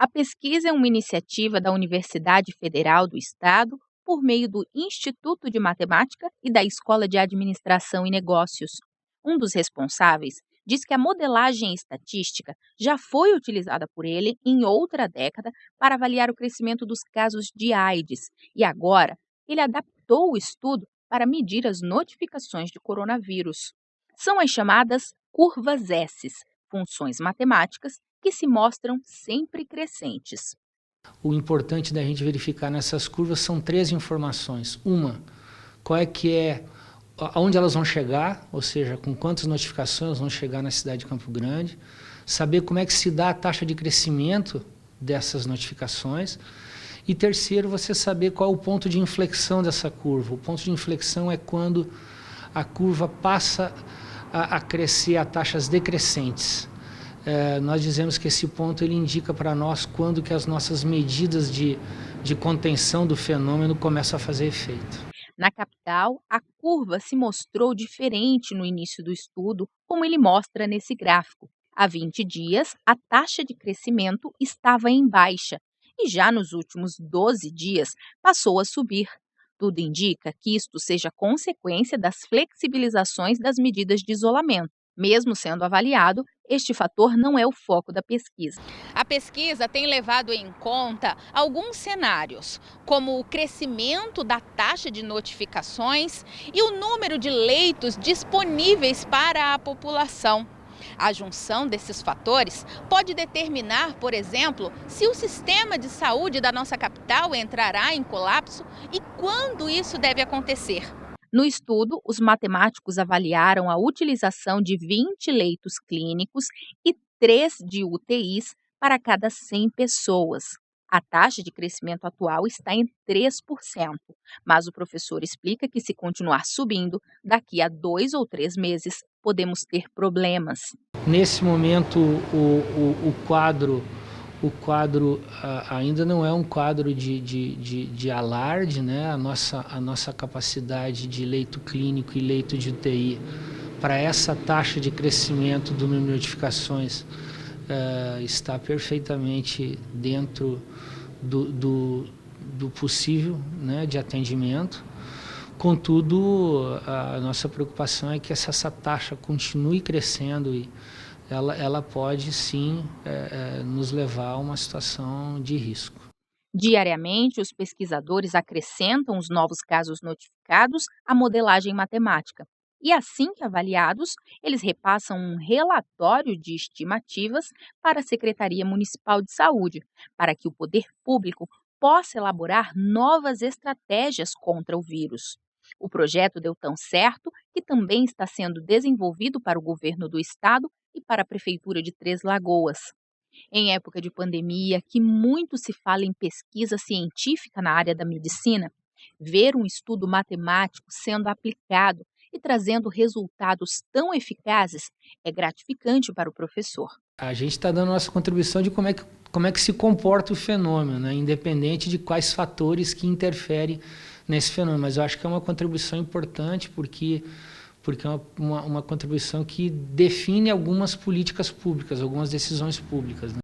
A pesquisa é uma iniciativa da Universidade Federal do Estado por meio do Instituto de Matemática e da Escola de Administração e Negócios. Um dos responsáveis diz que a modelagem estatística já foi utilizada por ele em outra década para avaliar o crescimento dos casos de AIDS e agora ele adaptou o estudo para medir as notificações de coronavírus. São as chamadas curvas S, funções matemáticas que se mostram sempre crescentes. O importante da gente verificar nessas curvas são 3 informações. Uma, qual é aonde elas vão chegar, ou seja, com quantas notificações vão chegar na cidade de Campo Grande, saber como é que se dá a taxa de crescimento dessas notificações, e terceiro, você saber qual é o ponto de inflexão dessa curva. O ponto de inflexão é quando a curva passa a crescer a taxas decrescentes. Nós dizemos que esse ponto ele indica para nós quando que as nossas medidas de contenção do fenômeno começam a fazer efeito. Na capital, a curva se mostrou diferente no início do estudo, como ele mostra nesse gráfico. Há 20 dias, a taxa de crescimento estava em baixa e já nos últimos 12 dias passou a subir. Tudo indica que isto seja consequência das flexibilizações das medidas de isolamento. Mesmo sendo avaliado, este fator não é o foco da pesquisa. A pesquisa tem levado em conta alguns cenários, como o crescimento da taxa de notificações e o número de leitos disponíveis para a população. A junção desses fatores pode determinar, por exemplo, se o sistema de saúde da nossa capital entrará em colapso e quando isso deve acontecer. No estudo, os matemáticos avaliaram a utilização de 20 leitos clínicos e 3 de UTIs para cada 100 pessoas. A taxa de crescimento atual está em 3%, mas o professor explica que se continuar subindo, daqui a 2 ou 3 meses, podemos ter problemas. Nesse momento, o quadro ainda não é um quadro de alarde, né? A nossa capacidade de leito clínico e leito de UTI para essa taxa de crescimento do número de notificações está perfeitamente dentro do possível, né, de atendimento. Contudo, a nossa preocupação é que essa taxa continue crescendo e ela pode sim nos levar a uma situação de risco. Diariamente, os pesquisadores acrescentam os novos casos notificados à modelagem matemática. E assim que avaliados, eles repassam um relatório de estimativas para a Secretaria Municipal de Saúde, para que o poder público possa elaborar novas estratégias contra o vírus. O projeto deu tão certo que também está sendo desenvolvido para o governo do estado e para a Prefeitura de Três Lagoas. Em época de pandemia, que muito se fala em pesquisa científica na área da medicina, ver um estudo matemático sendo aplicado e trazendo resultados tão eficazes é gratificante para o professor. A gente está dando a nossa contribuição de como é que se comporta o fenômeno, né? Independente de quais fatores que interferem nesse fenômeno. Mas eu acho que é uma contribuição importante porque é uma contribuição que define algumas políticas públicas, algumas decisões públicas, né?